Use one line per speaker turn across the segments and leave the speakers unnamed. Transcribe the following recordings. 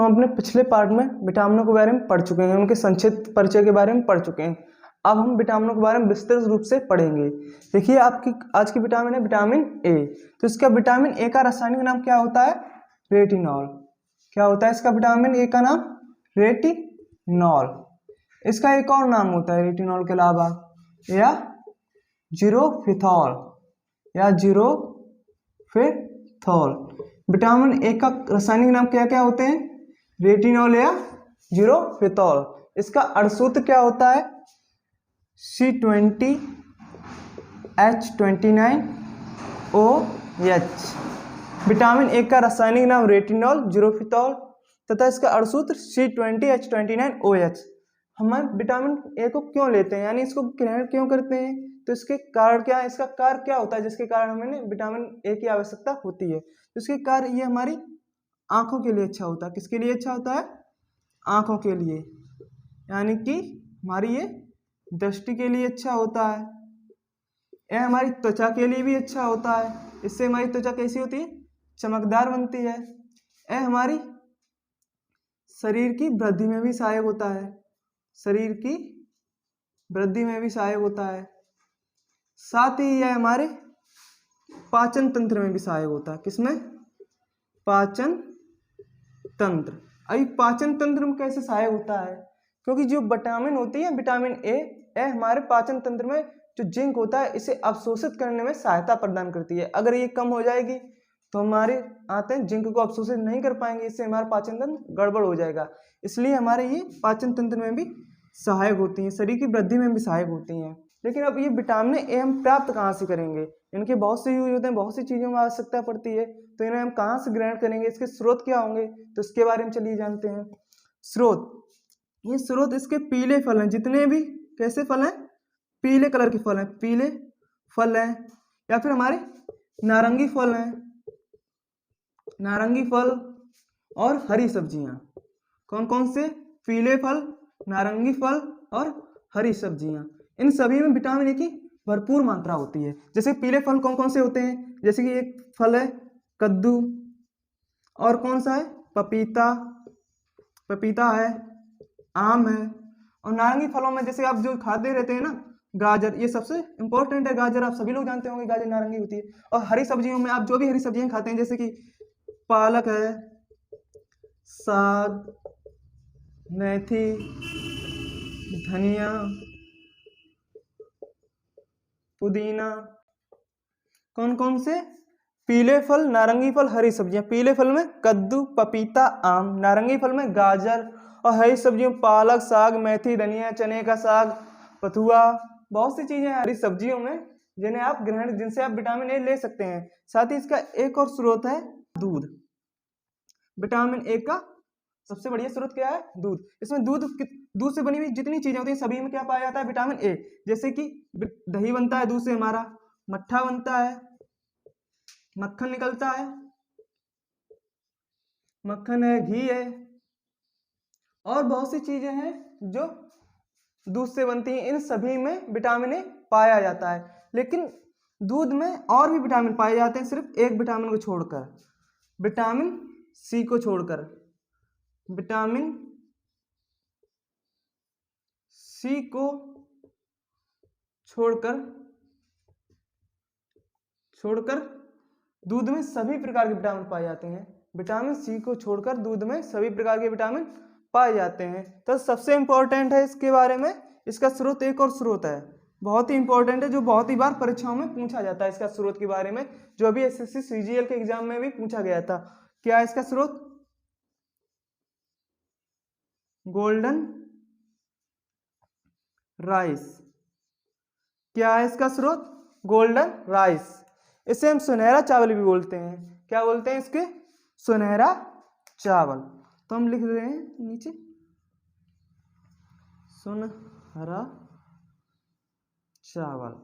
हम अपने पिछले पार्ट में विटामिनों के बारे में पढ़ चुके हैं, उनके संक्षिप्त परिचय के बारे में पढ़ चुके हैं। अब हम विटामिनों के बारे में विस्तृत रूप से पढ़ेंगे। देखिए, आपकी आज की विटामिन है विटामिन ए। तो इसका विटामिन ए का रासायनिक नाम क्या होता है? रेटिनॉल। क्या होता है इसका विटामिन ए का नाम? रेटिनॉल। इसका एक और नाम होता है रेटिनॉल के अलावा, या जीरोफिथॉल, या जीरोफिथॉल। विटामिन ए का रासायनिक नाम क्या क्या होते हैं? रेटिनॉल या जीरोफिथॉल। इसका अणुसूत्र क्या होता है? C20H29OH। विटामिन ए का रासायनिक नाम रेटिनॉल, जीरोफिथॉल तथा इसका अणुसूत्र C20H29OH। हम विटामिन ए को क्यों लेते हैं, यानी इसको ग्रहण क्यों करते हैं? तो इसके कारण क्या है? इसका कार्य क्या होता है जिसके कारण हमें विटामिन ए की आवश्यकता होती है? तो इसके कार्य ये हमारी आंखों के लिए अच्छा होता है। किसके लिए अच्छा होता है? आंखों के लिए, यानी कि हमारी ये दृष्टि के लिए अच्छा होता है। यह हमारी त्वचा के लिए भी अच्छा होता है। इससे हमारी त्वचा कैसी होती है? चमकदार बनती है। यह हमारी शरीर की वृद्धि में भी सहायक होता है। शरीर की वृद्धि में भी सहायक होता है। साथ ही यह हमारे पाचन तंत्र में भी सहायक होता है। किसमें? पाचन तंत्र। अभी पाचन तंत्र में कैसे सहायक होता है? क्योंकि जो विटामिन होती है विटामिन ए, यह हमारे पाचन तंत्र में जो जिंक होता है इसे अवशोषित करने में सहायता प्रदान करती है। अगर ये कम हो जाएगी तो हमारे आते हैं जिंक को अवशोषित नहीं कर पाएंगे, इससे हमारा पाचन तंत्र गड़बड़ हो जाएगा। इसलिए हमारे ये पाचन तंत्र में भी सहायक होती हैं, शरीर की वृद्धि में भी सहायक होती हैं। लेकिन अब ये विटामिन ए हम प्राप्त कहाँ से करेंगे? इनके बहुत से यूज होते हैं, बहुत सी चीज़ों में आवश्यकता पड़ती है, तो इन्हें हम कहाँ से ग्रहण करेंगे? इसके स्रोत क्या होंगे? तो इसके बारे में चलिए जानते हैं। स्रोत, ये स्रोत इसके पीले फल हैं। जितने भी कैसे फल हैं? पीले कलर के फल हैं। पीले फल हैं, या फिर हमारे नारंगी फल हैं। नारंगी फल और हरी सब्जियां। कौन कौन से? पीले फल, नारंगी फल और हरी सब्जियां। इन सभी में विटामिन ए की भरपूर मात्रा होती है। जैसे पीले फल कौन कौन से होते हैं? जैसे कि एक फल है कद्दू, और कौन सा है? पपीता, पपीता है, आम है। और नारंगी फलों में जैसे आप जो खाते रहते हैं ना, गाजर, ये सबसे इंपॉर्टेंट है। गाजर आप सभी लोग जानते होंगे, गाजर नारंगी होती है। और हरी सब्जियों में आप जो भी हरी सब्जियां खाते हैं, जैसे कि पालक है, साग, मेथी, धनिया, पुदीना। कौन कौन से? पीले फल, नारंगी फल, हरी सब्जियां। पीले फल में कद्दू, पपीता, आम। नारंगी फल में गाजर। और हरी सब्जियों पालक, साग, मेथी, धनिया, चने का साग, बथुआ। बहुत सी चीजें हरी सब्जियों में जिन्हें आप ग्रहण, जिनसे आप विटामिन ए ले सकते हैं। साथ ही इसका एक और स्रोत है दूध। विटामिन ए का सबसे बढ़िया स्रोत क्या है? दूध। इसमें दूध से बनी हुई जितनी चीजें होती हैं सभी में क्या पाया जाता है? Vitamin A. जैसे कि दही बनता है दूध से, हमारा मट्ठा बनता है, मक्खन निकलता है, मक्खन है, घी है, और बहुत सी चीजें हैं जो दूध से बनती हैं। इन सभी में विटामिन ए पाया जाता है। लेकिन दूध में और भी विटामिन पाए जाते हैं, सिर्फ एक विटामिन को छोड़कर, विटामिन सी को छोड़कर। विटामिन सी को छोड़कर दूध में सभी प्रकार के विटामिन पाए जाते हैं। विटामिन सी को छोड़कर दूध में सभी प्रकार के विटामिन पाए जाते हैं। तो सबसे इंपॉर्टेंट है इसके बारे में, इसका स्रोत एक और स्रोत है, बहुत ही इंपॉर्टेंट है, जो बहुत ही बार परीक्षाओं में पूछा जाता है। इसका स्रोत के बारे में जो अभी एसएससी सीजीएल के एग्जाम में भी पूछा गया था। क्या है इसका स्रोत? Golden rice. क्या है इसका स्रोत? Golden rice. इसे हम सुनहरा चावल भी बोलते हैं। क्या बोलते हैं इसके? सुनहरा चावल। तो हम लिख रहे हैं नीचे सुनहरा चावल।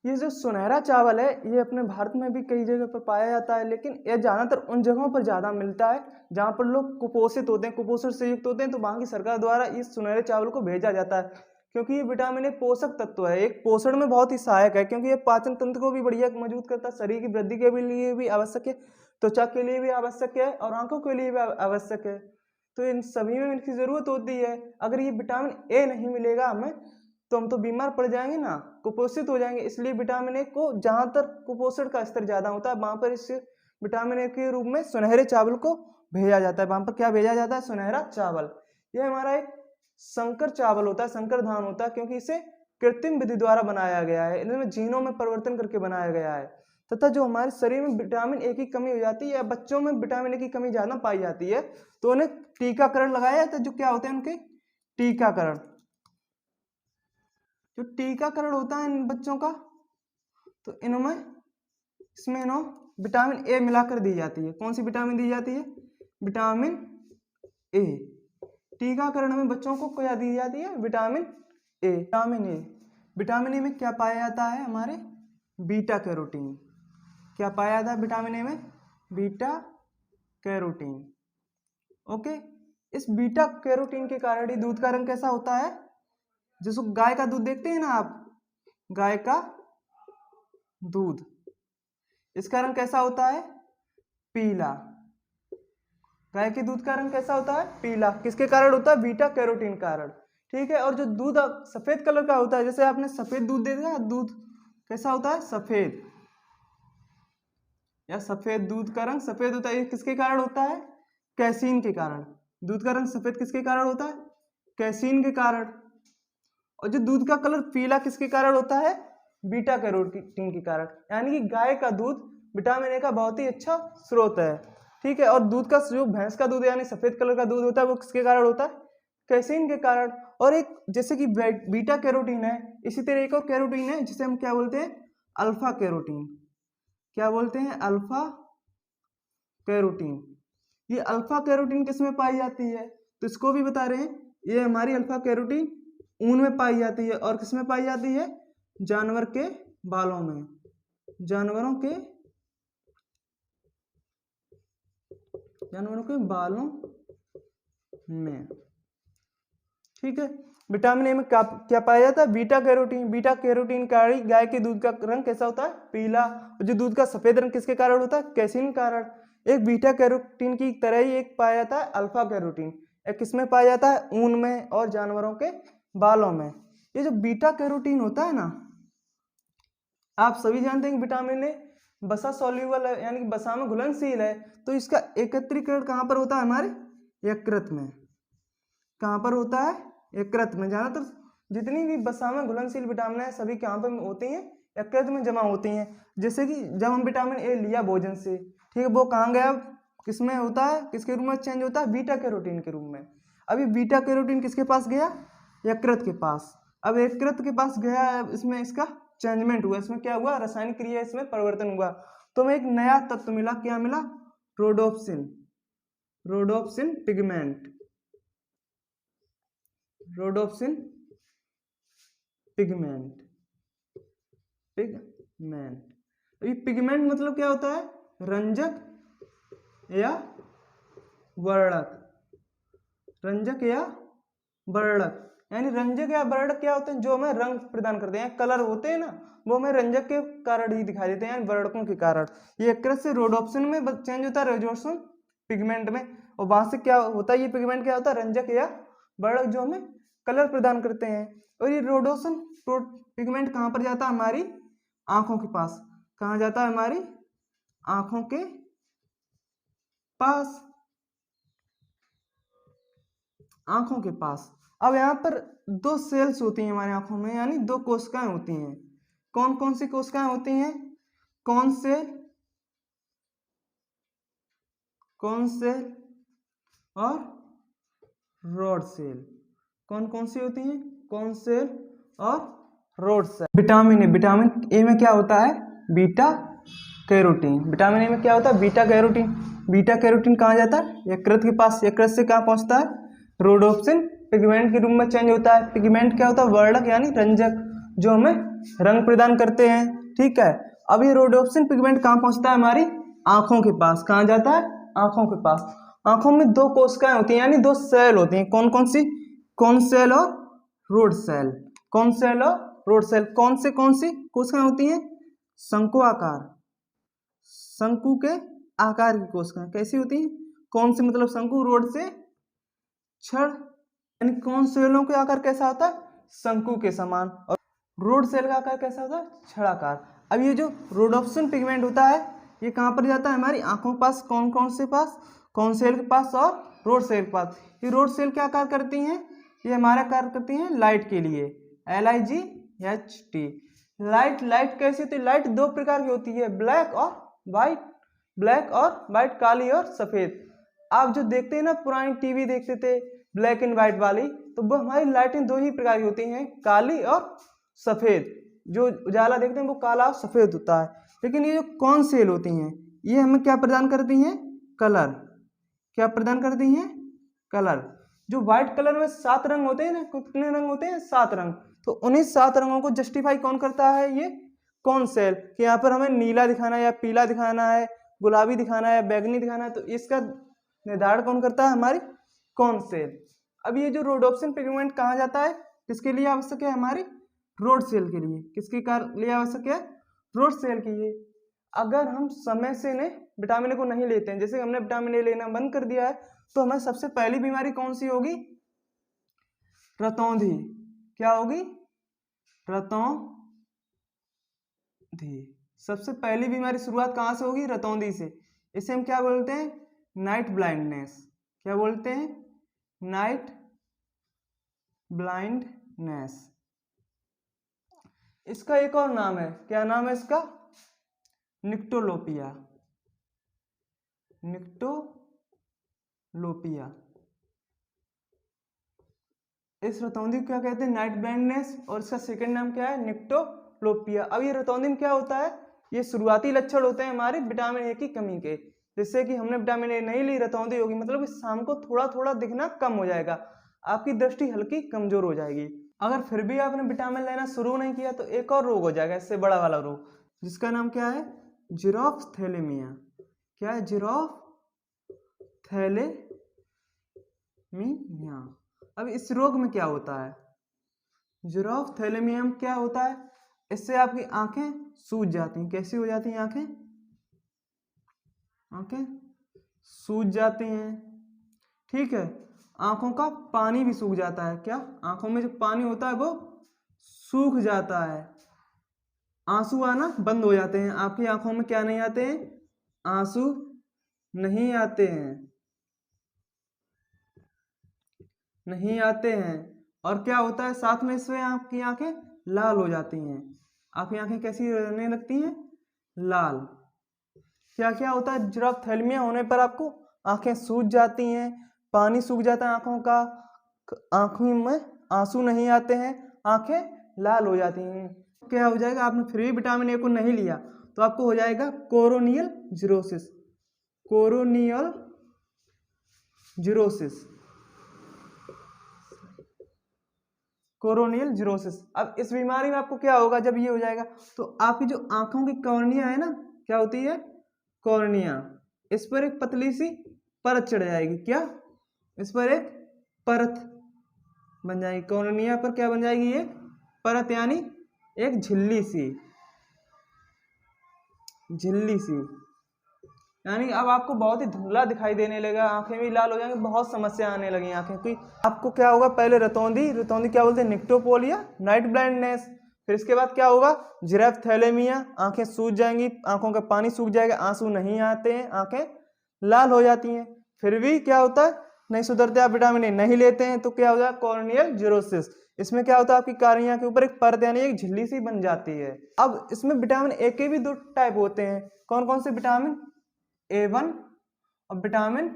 ये जो सुनहरा चावल है ये अपने भारत में भी कई जगह पर पाया जाता है, लेकिन यह ज़्यादातर उन जगहों पर ज़्यादा मिलता है जहाँ पर लोग कुपोषित होते हैं, कुपोषण से युक्त होते हैं। तो वहाँ की सरकार द्वारा इस सुनहरे चावल को भेजा जाता है। क्योंकि ये विटामिन ए पोषक तत्व है, एक पोषण में बहुत ही सहायक है, क्योंकि ये पाचन तंत्र को भी बढ़िया मजबूत करता है, शरीर की वृद्धि के लिए भी आवश्यक है, त्वचा के लिए भी आवश्यक है और आंखों के लिए भी आवश्यक है। तो इन सभी में इनकी जरूरत होती है। अगर ये विटामिन ए नहीं मिलेगा हमें तो हम तो बीमार पड़ जाएंगे ना, कुपोषित हो जाएंगे। इसलिए विटामिन ए को जहां तक कुपोषण का स्तर ज्यादा होता है वहां पर इस विटामिन ए के रूप में सुनहरे चावल को भेजा जाता है। वहां पर क्या भेजा जाता है? सुनहरा चावल। यह हमारा एक संकर चावल होता है, संकर धान होता है, क्योंकि इसे कृत्रिम विधि द्वारा बनाया गया है, इनमें जीनों में परिवर्तन करके बनाया गया है। तथा जो हमारे शरीर में विटामिन ए की कमी हो जाती है या बच्चों में विटामिन ए की कमी ज्यादा पाई जाती है तो उन्हें टीकाकरण लगाया जाता है। जो क्या होते हैं उनके टीकाकरण, जो टीकाकरण होता है इन बच्चों का, तो इनमें इसमें विटामिन ए मिलाकर दी जाती है। कौन सी विटामिन दी जाती है? Vitamin A. टीकाकरण में बच्चों को क्या दी जाती है? Vitamin A. Vitamin A, vitamin A में क्या पाया जाता है? हमारे बीटा कैरोटीन। क्या पाया जाता है विटामिन ए में? Beta carotene. ओके, इस बीटा कैरोटीन के कारण ही दूध का रंग कैसा होता है? जिसको गाय का दूध देखते हैं ना आप, गाय का दूध, इसका रंग कैसा होता है? पीला। गाय के दूध का रंग कैसा होता है? पीला। किसके कारण होता है? बीटा कैरोटीन कारण। ठीक है। और जो दूध सफेद कलर का होता है, जैसे आपने सफेद दूध देखा, दूध कैसा होता है? सफेद, या सफेद दूध का रंग सफेद होता है। ये किसके कारण होता है? कैसीन के कारण। दूध का रंग सफेद किसके कारण होता है? कैसीन के कारण। और जो दूध का कलर पीला किसके कारण होता है? बीटा कैरोटीन के कारण। यानी कि गाय का दूध विटामिन ए का बहुत ही अच्छा स्रोत है। ठीक है। और दूध का जो भैंस का दूध यानी सफेद कलर का दूध होता है वो किसके कारण होता है? कैसीन के कारण। और एक जैसे कि बीटा कैरोटीन है, इसी तरह एक और कैरोटीन है जिसे हम क्या बोलते हैं? Alpha carotene. क्या बोलते हैं? Alpha carotene. ये अल्फा कैरोटीन किस में पाई जाती है? तो इसको भी बता रहे हैं। ये हमारी अल्फा कैरोटीन ऊन में पाई जाती है। और किस में पाई जाती है? जानवर के बालों में, जानवरों के बालों में। ठीक है। विटामिन ए में क्या पाया जाता है? Beta carotene. बीटा कैरोटीन कारण गाय के दूध का रंग कैसा होता है? पीला। जो दूध का सफेद रंग किसके कारण होता है? कैसीन कारण। एक बीटा कैरोटीन की तरह ही एक पाया जाता है अल्फा कैरोटीन। एक किसमें पाया जाता है? ऊन में और जानवरों के बालों में। ये जो बीटा कैरोटीन होता है ना, आप सभी जानते हैं कि विटामिन ए वसा सॉल्यूबल है, यानी कि वसा में घुलनशील है। तो इसका एकत्रीकरण कहाँ पर होता है? हमारे यकृत में। कहाँ पर होता है? यकृत में। ज्यादातर जितनी भी वसा में घुलनशील विटामिन है सभी कहाँ पर होती हैं? यकृत में जमा होती हैं। जैसे कि जब हम विटामिन ए लिया भोजन से, ठीक है, वो कहाँ गया? किसमें होता है? किसके रूप में चेंज होता है? बीटा कैरोटीन के रूप में। अभी बीटा कैरोटीन किसके पास गया? यकृत के पास। अब यकृत के पास गया, इसमें इसका चेंजमेंट हुआ, इसमें क्या हुआ? रासायनिक क्रिया, इसमें परिवर्तन हुआ। तो हमें एक नया तत्व मिला। क्या मिला? Rhodopsin. Rhodopsin pigment. Rhodopsin pigment. Pigment. ये पिगमेंट मतलब क्या होता है? रंजक या वर्णक। रंजक या वर्णक। यानी रंजक या वर्णक क्या होते हैं? जो हमें रंग प्रदान करते हैं, कलर होते हैं ना, वो हमें रंजक के कारण ही दिखाई देते हैं, यानी वर्णकों के कारण। ये यकृत से रोडोप्सिन में चेंज होता है, रोडोप्सिन पिगमेंट में। और वहां से क्या होता है? ये पिगमेंट क्या होता है? रंजक या वर्णक जो हमें कलर प्रदान करते हैं। और ये रोडोप्सिन पिगमेंट कहाँ पर जाता है? हमारी आंखों के पास। कहाँ जाता है? हमारी आंखों के पास। आंखों के पास। अब यहाँ पर दो सेल्स होती हैं हमारी आंखों में, यानी दो कोशिकाएं होती हैं। कौन कौन सी कोशिकाएं होती हैं? कौन सेल, कौन सेल और रॉड सेल। कौन कौन सी होती हैं? कौन सेल और rod cell. Vitamin A, vitamin A में क्या होता है? Beta carotene. विटामिन ए में क्या होता है? Beta carotene. बीटा कैरोटीन कहाँ जाता है? यकृत के पास। यकृत से कहाँ पहुंचता है? रोडोप्सिन पिगमेंट के रूप में चेंज होता है। पिगमेंट क्या होता है? वर्णक यानी रंजक, जो हमें रंग प्रदान करते हैं। ठीक है। अब ये रोडोप्सिन पिगमेंट कहाँ पहुंचता है? हमारी आंखों के पास। कहाँ जाता है? आंखों के पास। आंखों में दो कोशिकाएं होती हैं, यानी दो सेल होती हैं। कौन कौन सी? कौन सेल और रोड सेल। कौन सेल हो? Rod cell. कौन सी कोशिकाएं होती हैं? शंकु आकार, शंकु के आकार की कोशिकाएं कैसी होती हैं? कौन सी मतलब शंकु, रोड से छड़, यानी कौन सेलों का आकार कैसा होता है? शंकु के समान। और रोड सेल का आकार कैसा होता है? छड़ाकार। अब ये जो रोडोप्सिन पिगमेंट होता है ये कहाँ पर जाता है? हमारी आंखों के पास। कौन कौन से पास? कौन सेल के पास और रोड सेल के पास। ये रोड सेल क्या कार्य करती हैं? ये हमारा कार्य करती हैं लाइट के लिए, LIGHT। लाइट कैसी होती है? लाइट दो प्रकार की होती है, ब्लैक और वाइट, काली और सफेद। आप जो देखते हैं ना, पुरानी टीवी देखते थे ब्लैक एंड व्हाइट वाली, तो वो हमारी लाइटें दो ही प्रकार की होती हैं, काली और सफेद। जो उजाला देखते हैं वो काला और सफेद होता है। लेकिन ये जो कौन सेल होती हैं ये हमें क्या प्रदान करती हैं? कलर। क्या प्रदान करती हैं? कलर। जो व्हाइट कलर में 7 रंग होते हैं ना, कितने रंग होते हैं? 7 रंग। तो उन्हीं 7 रंगों को जस्टिफाई कौन करता है? ये कौन सेल। कि यहाँ पर हमें नीला दिखाना है या पीला दिखाना है, गुलाबी दिखाना है, बैगनी दिखाना है, तो इसका निर्धारण कौन करता है? हमारी कौन सेल। अब ये जो रोडोप्सिन पिगमेंट कहाँ जाता है? किसके लिए आवश्यक है? हमारी रोड सेल के लिए। किसके लिए आवश्यक है? रोड सेल के लिए। अगर हम समय से ने विटामिन ए को नहीं लेते हैं, जैसे हमने विटामिन ए लेना बंद कर दिया है, तो हमें सबसे पहली बीमारी कौन सी होगी? रतौंधी। क्या होगी? रतौंधी। सबसे पहली बीमारी शुरुआत कहाँ से होगी? रतौंधी से। इसे हम क्या बोलते हैं? Night blindness. क्या बोलते हैं? Night blindness. इसका एक और नाम है। क्या नाम है इसका? निक्टोलोपिया। निक्टोलोपिया। इस रतौंधी को क्या कहते हैं? Night blindness. और इसका सेकंड नाम क्या है? निक्टोलोपिया। अब ये रतौंधी में क्या होता है? ये शुरुआती लक्षण होते हैं हमारे विटामिन ए की कमी के। जैसे कि हमने विटामिन ए नहीं ली, रतौंधी होगी, मतलब शाम को थोड़ा थोड़ा दिखना कम हो जाएगा, आपकी दृष्टि हल्की कमजोर हो जाएगी। अगर फिर भी आपने विटामिन लेना शुरू नहीं किया तो एक और रोग हो जाएगा, इससे बड़ा वाला रोग, जिसका नाम क्या है? जीरोफ्थैलेमिया। क्या है? जीरोफ्थैलेमिया। अब इस रोग में क्या होता है? जीरोफ्थैलेमिया में क्या होता है? इससे आपकी आंखें सूज जाती हैं। कैसी हो जाती हैं? आंखें सूज जाती हैं। ठीक है। आंखों का पानी भी सूख जाता है। क्या? आंखों में जो पानी होता है वो सूख जाता है। आंसू आना बंद हो जाते हैं। आपकी आंखों में क्या नहीं आते हैं? आंसू नहीं आते हैं। और क्या होता है साथ में इसमें? आपकी आंखें लाल हो जाती हैं। आपकी आंखें कैसी रहने लगती हैं? लाल। क्या क्या होता है? जीरोफ्थैलेमिया होने पर आपको आंखें सूज जाती हैं, पानी सूख जाता है आंखों का, आंखों में आंसू नहीं आते हैं, आंखें लाल हो जाती हैं। क्या हो जाएगा? आपने फिर भी विटामिन ए को नहीं लिया तो आपको हो जाएगा कोरोनियल जीरोसिस। कोरोनियल जीरोसिस। अब इस बीमारी में आपको क्या होगा? जब ये हो जाएगा तो आपकी जो आंखों की कॉर्निया है ना, क्या होती है? कॉर्निया, इस पर एक पतली सी परत चढ़ जाएगी। क्या? इस पर एक परत बन जाएगी। कॉर्निया पर क्या बन जाएगी? एक परत, यानी एक झिल्ली सी, यानी अब आपको बहुत ही धुंधला दिखाई देने लगा, आंखें भी लाल हो जाएंगी, बहुत समस्या आने लगी आंखें की। आपको क्या होगा? पहले रतौंधी क्या बोलते हैं? निक्टोपोलिया, नाइट ब्लाइंडनेस। फिर इसके बाद क्या होगा? जीरोफ्थैलेमिया, आंखें सूज जाएंगी, आंखों का पानी सूख जाएगा, आंसू नहीं आते हैं, आंखें लाल हो जाती हैं। फिर भी क्या होता है? नहीं सुधरते, आप विटामिन ए नहीं लेते हैं तो क्या हो जाएगा? Corneal xerosis. इसमें क्या होता है? आपकी कॉर्निया के ऊपर एक परत यानी एक झिल्ली सी बन जाती है। अब इसमें विटामिन ए के भी 2 टाइप होते हैं। कौन कौन से? विटामिन A1 और विटामिन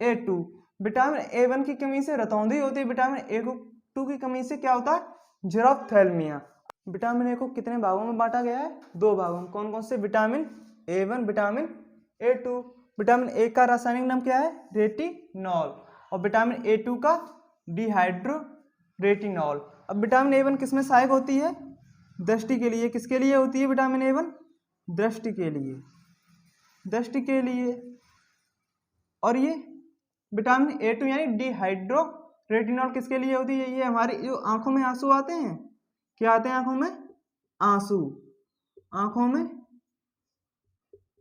A2। विटामिन A1 की कमी से रतौंधी होती है, विटामिन A2 की कमी से क्या होता है? जीरोफ्थैलेमिया। विटामिन ए को कितने भागों में बांटा गया है? 2 भागों में। कौन कौन से? Vitamin A1, vitamin A2। Vitamin A का रासायनिक नाम क्या है? रेटिनॉल। और विटामिन A2 का डिहाइड्रो रेटिनॉल। अब विटामिन A1 किसमें सहायक होती है? दृष्टि के लिए। किसके लिए होती है विटामिन A1? दृष्टि के लिए। और ये विटामिन A2 यानी डिहाइड्रो रेटिनॉल किसके लिए होती है? ये हमारी जो आंखों में आंसू आते हैं, क्या आते हैं आंखों में? आंसू। आंखों में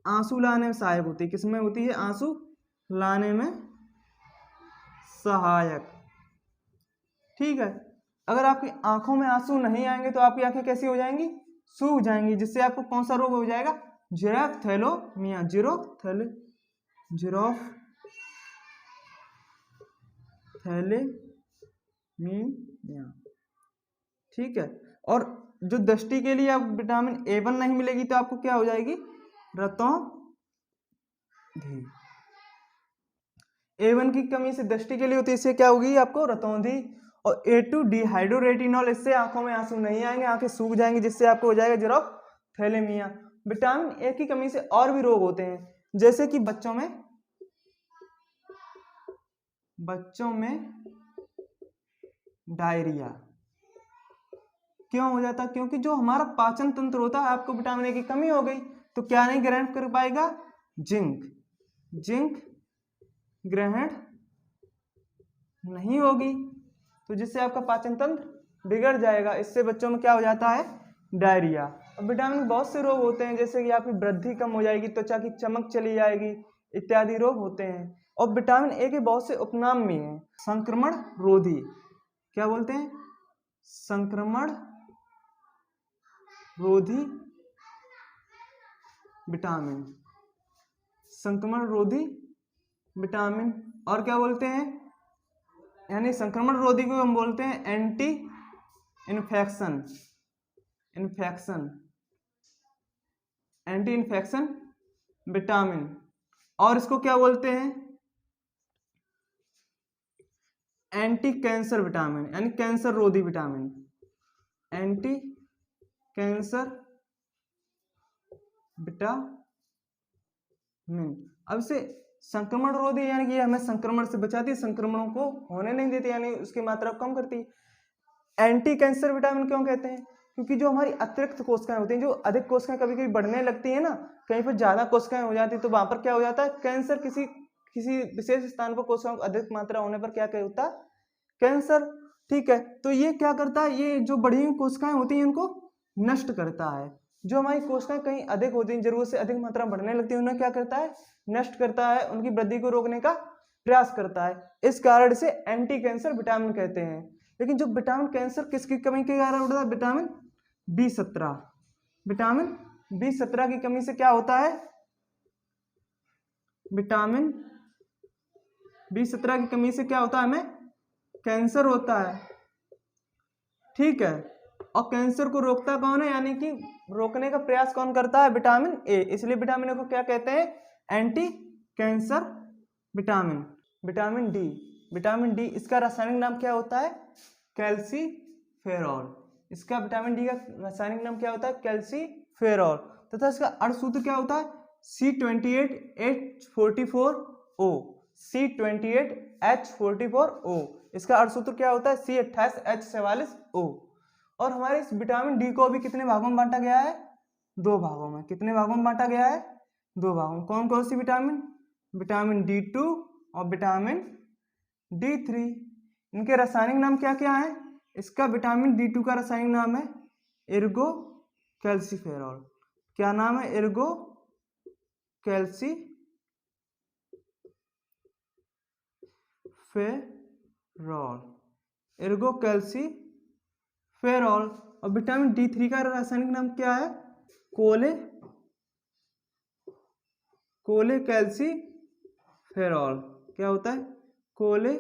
आंसू लाने में सहायक होती है। किसमें होती है? आंसू लाने में सहायक। ठीक है। अगर आपकी आंखों में आंसू नहीं आएंगे तो आपकी आंखें कैसी हो जाएंगी? सूख जाएंगी, जिससे आपको कौन सा रोग हो जाएगा? जीरोफ्थैल्मिया। जीरोफ्थैलेमिया। ठीक है। और जो दृष्टि के लिए आप विटामिन A1 नहीं मिलेगी तो आपको क्या हो जाएगी? रतौंधी। A1 की कमी से दृष्टि के लिए होती है, इससे क्या होगी आपको? रतौंधी। और A2 डिहाइड्रोरेटिनॉल, इससे आंखों में आंसू नहीं आएंगे, आंखें सूख जाएंगी, जिससे आपको हो जाएगा जीरोफ्थैलेमिया। विटामिन ए की कमी से और भी रोग होते हैं, जैसे कि बच्चों में डायरिया। क्यों हो जाता है? क्योंकि जो हमारा पाचन तंत्र होता है, आपको विटामिन ए की कमी हो गई तो क्या नहीं ग्रहण कर पाएगा? जिंक ग्रहण नहीं होगी, तो जिससे आपका पाचन तंत्र बिगड़ जाएगा। इससे बच्चों में क्या हो जाता है? डायरिया। अब विटामिन के बहुत से रोग होते हैं, जैसे कि आपकी वृद्धि कम हो जाएगी, त्वचा की चमक चली जाएगी, इत्यादि रोग होते हैं। और विटामिन ए के बहुत से उपनाम भी हैं। संक्रमण रोधी, क्या बोलते हैं? संक्रमण रोधी विटामिन। संक्रमण रोधी विटामिन। और क्या बोलते हैं? यानी संक्रमण रोधी को हम बोलते हैं एंटी इन्फेक्शन विटामिन। और इसको क्या बोलते हैं? एंटी कैंसर विटामिन, यानी कैंसर रोधी विटामिन। Anti cancer vitamin. अब से संक्रमण रोधी, यानी कि हमें संक्रमण से बचाती है, संक्रमणों को होने नहीं देती, यानी उसकी मात्रा कम करती है। एंटी कैंसर विटामिन क्यों कहते हैं? क्योंकि जो हमारी अतिरिक्त कोशिकाएं होती हैं, जो अधिक कोशिकाएं कभी कभी बढ़ने लगती है ना, कहीं पर ज्यादा कोशिकाएं हो जाती है, तो वहां पर क्या हो जाता है? कैंसर। किसी विशेष स्थान पर कोशिकाओं की अधिक मात्रा होने पर क्या होता है? कैंसर। ठीक है। तो ये क्या करता है? ये जो बढ़ी हुई कोशिकाएं होती हैं उनको नष्ट करता है। जो हमारी कोशिकाएं कहीं अधिक होती हैं, जरूरत से अधिक मात्रा बढ़ने लगती है, उन्हें क्या करता है? नष्ट करता है, उनकी वृद्धि को रोकने का प्रयास करता है। इस कारण से एंटी कैंसर विटामिन कहते हैं। लेकिन जो विटामिन कैंसर किसकी कमी के कारण होता है? Vitamin B17। विटामिन B17 की कमी से क्या होता है? विटामिन B17 की कमी से क्या होता है? हमें कैंसर होता है। ठीक है। और कैंसर को रोकता कौन है? यानी कि रोकने का प्रयास कौन करता है? Vitamin A. इसलिए विटामिन ए को क्या कहते हैं? Anti cancer vitamin. Vitamin D, इसका रासायनिक नाम क्या होता है? कैल्सीफेरॉल। इसका विटामिन डी का रासायनिक नाम क्या होता है? कैल्सीफेरॉल। तथा इसका अणुसूत्र क्या होता है? C28H44O। C28H44O। इसका अणुसूत्र क्या होता है? C28H44O। और हमारे इस विटामिन डी को भी कितने भागों में बांटा गया है? 2 भागों में। कितने भागों में बांटा गया है? 2 भागों में। कौन कौन सी विटामिन? विटामिन D2 और विटामिन D3। इनके रासायनिक नाम क्या क्या है? इसका विटामिन D2 का रासायनिक नाम है एर्गो कैल्सीफेरॉल। क्या नाम है? Ergo calciferol. और विटामिन D3 का रासायनिक नाम क्या है? कोले कैल्सीफेरॉल। क्या होता है? कोले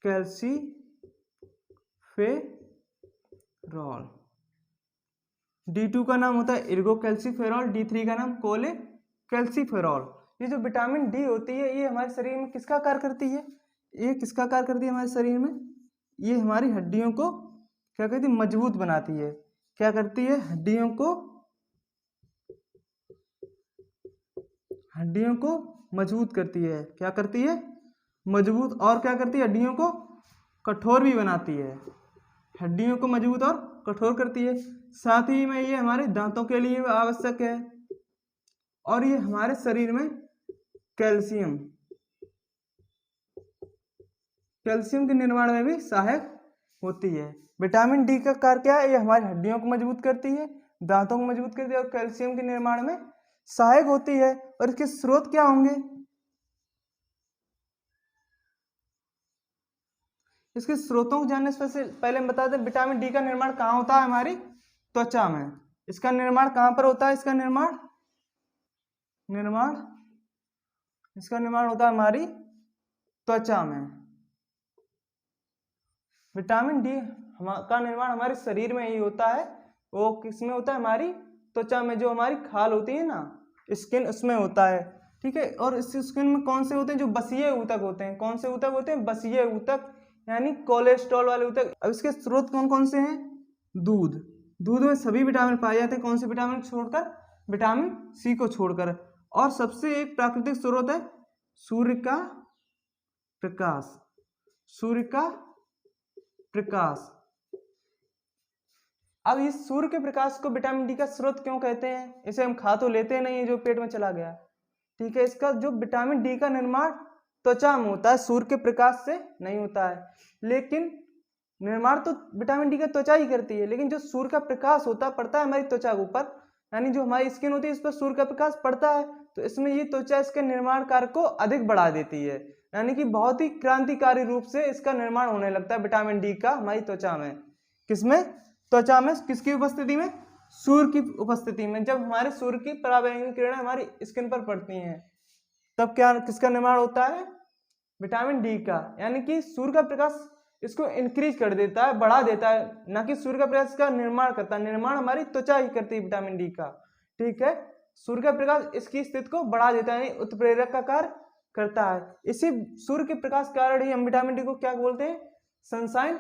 कैल्सीफेरॉल। D2 का नाम होता है एर्गो कैल्सीफेरॉल, D3 का नाम कोले कैल्सीफेरॉल। ये जो विटामिन डी होती है, ये हमारे शरीर में किसका कार्य करती है? ये किसका कार्य करती है हमारे शरीर में? ये हमारी हड्डियों को क्या कहती है? मजबूत बनाती है। क्या करती है? हड्डियों को मजबूत करती है। क्या करती है? मजबूत। और क्या करती है? हड्डियों को कठोर भी बनाती है। हड्डियों को मजबूत और कठोर करती है। साथ ही में ये हमारे दांतों के लिए आवश्यक है। और ये हमारे शरीर में कैल्शियम कैल्शियम के निर्माण में भी सहायक होती है। विटामिन डी का कार्य क्या है? ये हमारी हड्डियों को मजबूत करती है, दांतों को मजबूत करती है और कैल्शियम के निर्माण में सहायक होती है। और इसके स्रोत क्या होंगे? इसके स्रोतों को जानने से पहले हम बता दें विटामिन डी का निर्माण कहाँ होता है? हमारी त्वचा में। इसका निर्माण कहाँ पर होता है? इसका निर्माण होता है हमारी त्वचा में। विटामिन डी का निर्माण हमारे शरीर में ही होता है। वो किसमें होता है? हमारी त्वचा में, जो हमारी खाल होती है ना, स्किन, उसमें होता है। ठीक है। और इस स्किन में कौन से होते हैं? जो बसीय ऊतक होते हैं। कौन से ऊतक होते हैं? बसीय ऊतक, यानी कोलेस्ट्रॉल वाले ऊतक। अब इसके स्रोत कौन कौन से हैं? दूध में सभी विटामिन पाए जाते हैं। कौन से विटामिन छोड़कर? विटामिन सी को छोड़कर। और सबसे एक प्राकृतिक स्रोत है सूर्य का प्रकाश। अब इस सूर्य के प्रकाश को विटामिन डी का स्रोत क्यों कहते हैं? इसे हम खा तो लेते नहीं है, जो पेट में चला गया। ठीक है। इसका जो विटामिन डी का निर्माण त्वचा में होता है, सूर्य के प्रकाश से नहीं होता है। लेकिन निर्माण तो विटामिन डी का त्वचा ही करती है, लेकिन जो सूर्य का प्रकाश होता पड़ता है हमारी त्वचा के ऊपर, यानी जो हमारी स्किन होती है इस पर सूर्य का प्रकाश पड़ता है, तो इसमें ये त्वचा इसके निर्माण कार्य को अधिक बढ़ा देती है। यानी कि बहुत ही क्रांतिकारी रूप से इसका निर्माण होने लगता है विटामिन डी का हमारी त्वचा में। किसमें? त्वचा में। किसकी उपस्थिति में? सूर्य की उपस्थिति में। जब हमारे सूर्य की पराबैंगनी किरणें हमारी स्किन पर पड़ती हैं, तब क्या किसका निर्माण होता है? विटामिन डी का। यानी कि सूर्य का प्रकाश इसको इंक्रीज कर देता है, बढ़ा देता है, ना कि सूर्य का प्रकाश का निर्माण करता है। निर्माण हमारी त्वचा ही करती है विटामिन डी का। ठीक है। सूर्य का प्रकाश इसकी स्थिति को बढ़ा देता है, यानी उत्प्रेरक का कार्य करता है। इसी सूर्य के प्रकाश कारण ही हम विटामिन डी को क्या बोलते हैं? सनशाइन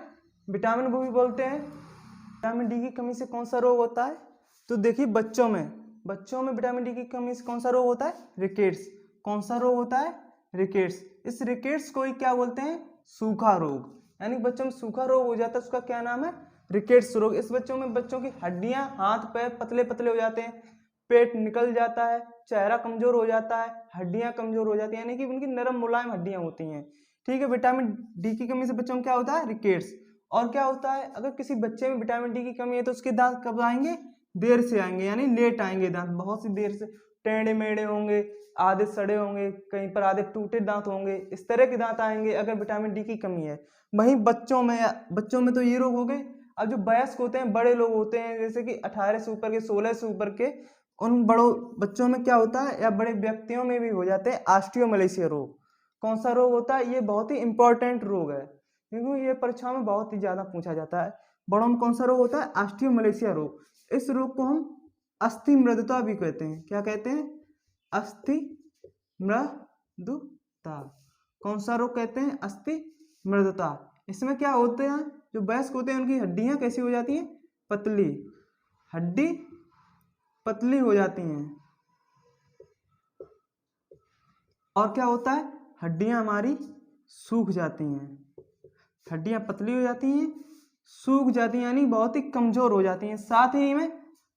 विटामिन भी बोलते हैं। विटामिन डी की कमी से कौन सा रोग होता है? तो देखिए बच्चों में विटामिन डी की कमी से कौन सा रोग होता है? रिकेट्स। कौन सा रोग होता है? रिकेट्स। इस रिकेट्स को ही क्या बोलते हैं? सूखा रोग। यानी बच्चों में सूखा रोग हो जाता है, उसका क्या नाम है? रिकेट्स रोग। इस बच्चों की हड्डियां, हाथ पैर पतले पतले हो जाते हैं, पेट निकल जाता है, चेहरा कमजोर हो जाता है, हड्डियां कमजोर हो जाती हैं, यानी कि उनकी नरम मुलायम हड्डियां होती हैं। ठीक है। विटामिन डी की कमी से बच्चों में क्या होता है? रिकेट्स। और क्या होता है? अगर किसी बच्चे में विटामिन डी की कमी है तो उसके दांत कब आएंगे? देर से आएंगे, यानी लेट आएंगे दांत, बहुत सी देर से। टेढ़े मेढ़े होंगे, आधे सड़े होंगे, कहीं पर आधे टूटे दांत होंगे, इस तरह के दांत आएंगे अगर विटामिन डी की कमी है। वहीं बच्चों में तो ये रोग हो गए। अब जो वयस्क होते हैं, बड़े लोग होते हैं, जैसे कि 18 से ऊपर के, 16 से ऊपर के, उन बड़ों बच्चों में क्या होता है, या बड़े व्यक्तियों में भी हो जाते हैं ऑस्टियोमलेशिया रोग। कौन सा रोग होता है? ये बहुत ही इंपॉर्टेंट रोग है, क्योंकि ये परीक्षाओं में बहुत ही ज्यादा पूछा जाता है। बड़ों में कौन सा रोग होता है? ऑस्टियोमलेशिया रोग। इस रोग को हम अस्थि मृदुता भी कहते हैं। क्या कहते हैं? अस्थि मृदुता। कौन सा रोग कहते हैं? अस्थि मृदुता। इसमें क्या होते हैं? जो वयस्क होते हैं उनकी हड्डियां कैसी हो जाती हैं? पतली। हड्डी पतली हो जाती हैं। और क्या होता है? हड्डियां हमारी सूख जाती हैं। हड्डियां पतली हो जाती हैं, सूख जाती हैं, यानी बहुत ही कमजोर हो जाती हैं। साथ ही में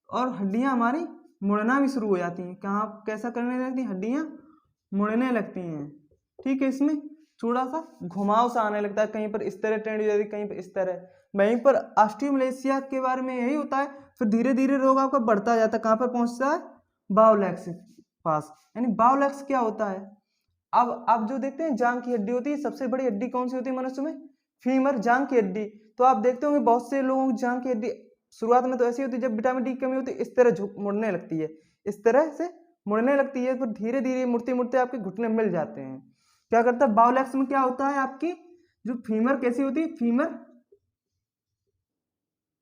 और हड्डियां हमारी मुड़ना भी शुरू हो जाती हैं। कहाँ कैसा करने लगती हैं? हड्डियां मुड़ने लगती हैं। ठीक है। इसमें थोड़ा सा घुमाव सा आने लगता है, कहीं पर इस तरह टेढ़ी हो जाती है, कहीं पर इस तरह। वहीं पर ऑस्टियोमलेशिया के बारे में यही होता है। फिर धीरे धीरे रोग आपका बढ़ता जाता है, कहाँ पर पहुंचता है? बाउल एक्स के पास। यानी बाउल एक्स क्या होता है? अब आप जो देखते हैं जांघ की हड्डी होती है, सबसे बड़ी हड्डी कौन सी होती है मनुष्य में? फीमर, जांघ की हड्डी। तो आप देखते होंगे बहुत से लोगों की जांघ की हड्डी शुरुआत में तो ऐसी होती है, जब विटामिन डी की कमी होती है इस तरह झुक मुड़ने लगती है, इस तरह से मुड़ने लगती है। फिर धीरे धीरे मुड़ते मुड़ते आपके घुटने मिल जाते हैं। क्या करता है? बाउल एक्स में क्या होता है? आपकी जो फीमर कैसी होती है? फीमर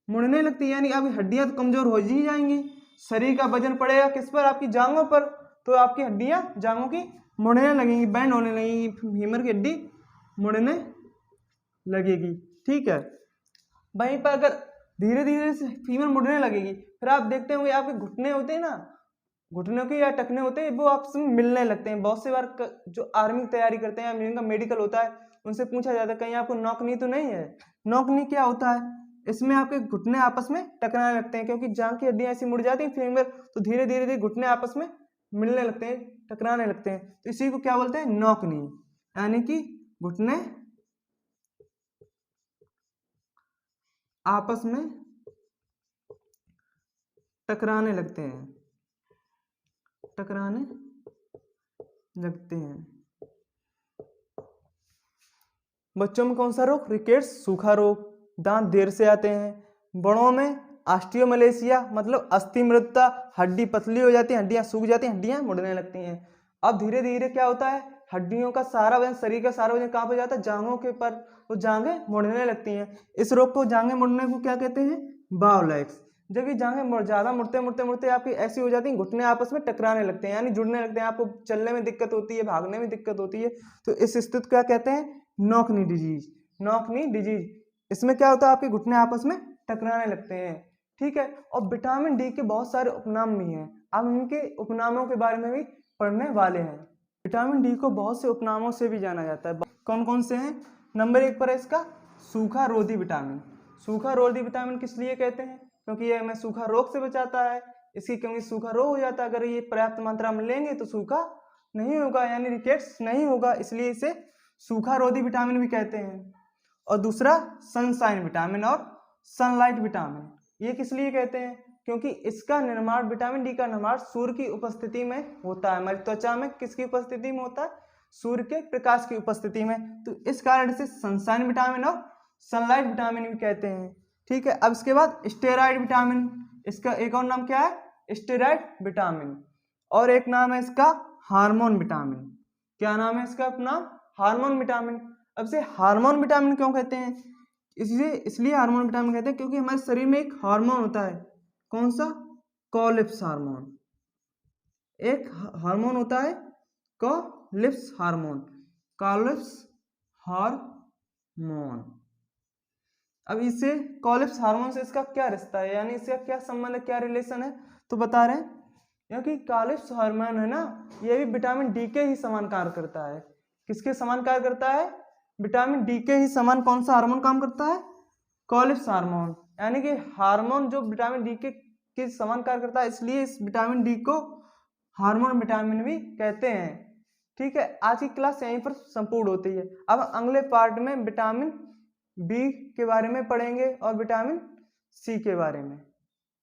मुड़ने लगती है, यानी अब हड्डियां तो कमजोर हो ही जाएंगी। शरीर का वजन पड़ेगा किस पर? आपकी जांघों पर, तो आपकी हड्डियां जांघों की मुड़ने लगेंगी, बैंड होने लगेंगी, फीमर की हड्डी मुड़ने लगेगी। ठीक है। वहीं पर अगर धीरे धीरे से फीमर मुड़ने लगेगी, फिर आप देखते होंगे आपके घुटने होते हैं ना, घुटनों के या टखने होते हैं, वो आपस में मिलने लगते हैं। बहुत से बार जो आर्मी की तैयारी करते हैं या जिनका मेडिकल होता है, उनसे पूछा जाता है कहीं आपको नौकनी तो नहीं है? नौकनी क्या होता है? इसमें आपके घुटने आपस में टकराने लगते हैं, क्योंकि जांघ की हड्डियां ऐसी मुड़ जाती हैं फीमर, तो धीरे धीरे धीरे घुटने आपस में मिलने लगते हैं, टकराने लगते हैं। तो इसी को क्या बोलते हैं? नौकनी। यानी कि घुटने आपस में टकराने लगते हैं, टकराने लगते हैं। बच्चों में कौन सा रोग? रिकेट्स, सूखा रोग, दांत देर से आते हैं। बड़ों में ऑस्टियोमलेशिया मतलब अस्थि मृतता, हड्डी पतली हो जाती है, हड्डियां सूख जाती हैं, हड्डियां मुड़ने लगती हैं। अब धीरे धीरे क्या होता है, हड्डियों का सारा वजन, शरीर का सारा वजन कहाँ पे जाता है? जांघों के पर, वो जांघें मुड़ने लगती हैं। इस रोग को, जांघें मुड़ने को क्या कहते हैं? बाउलेक्स। जब ये जांघें ज्यादा मुड़ते मुड़ते मुड़ते आपकी ऐसी हो जाती हैं, घुटने आपस में टकराने लगते हैं, यानी जुड़ने लगते हैं, आपको चलने में दिक्कत होती है, भागने में दिक्कत होती है, तो इस स्थिति को क्या कहते हैं? Knock knee disease. Knock knee disease, इसमें क्या होता है? आपके घुटने आपस में टकराने लगते हैं, ठीक है। और विटामिन डी के बहुत सारे उपनाम भी हैं, अब उनके उपनामों के बारे में भी पढ़ने वाले हैं। विटामिन डी को बहुत से उपनामों से भी जाना जाता है। कौन कौन से हैं? नंबर 1 पर है इसका सूखा रोधी विटामिन। सूखा रोधी विटामिन किस लिए कहते हैं? क्योंकि ये हमें सूखा रोग से बचाता है। इसकी कमी, सूखा रोग हो जाता है अगर ये पर्याप्त मात्रा में लेंगे तो सूखा नहीं होगा, यानी रिकेट्स नहीं होगा, इसलिए इसे सूखा रोधी विटामिन भी कहते हैं। और दूसरा सनशाइन विटामिन और सनलाइट विटामिन, ये किस लिए कहते हैं? क्योंकि इसका निर्माण, विटामिन डी का निर्माण सूर्य की उपस्थिति में होता है। हमारी त्वचा में किसकी उपस्थिति में होता है? सूर्य के प्रकाश की उपस्थिति में, तो इस कारण से सनशाइन विटामिन और सनलाइट विटामिन भी कहते हैं, ठीक है। अब इसके बाद स्टेरॉइड विटामिन, इसका एक और नाम क्या है? Steroid vitamin. और एक नाम है इसका हार्मोन विटामिन। क्या नाम है इसका अपना? Hormone vitamin. अब से हार्मोन विटामिन क्यों कहते हैं? इसलिए हार्मोन विटामिन कहते हैं क्योंकि हमारे शरीर में एक हार्मोन होता है। कौन सा? कॉलिप्स हार्मोन। एक हार्मोन होता है कॉलिप्स हार्मोन, कॉलिप्स हार्मोन। अब इसे, कॉलिप्स हार्मोन से इसका क्या रिश्ता है, यानी इसका क्या संबंध है, क्या रिलेशन है? तो बता रहे हैं, क्योंकि कॉलिप्स हार्मोन है ना, ये भी विटामिन डी के ही समान कार्य करता है। किसके समान कार्य करता है? विटामिन डी के ही समान कौन सा हार्मोन काम करता है? कॉलिप्स हार्मोन। यानी कि हार्मोन जो विटामिन डी के समान कार्य करता है, इसलिए इस विटामिन डी को हार्मोन विटामिन भी कहते हैं, ठीक है। आज की क्लास यहीं पर संपूर्ण होती है। अब अगले पार्ट में विटामिन बी के बारे में पढ़ेंगे और विटामिन सी के बारे में।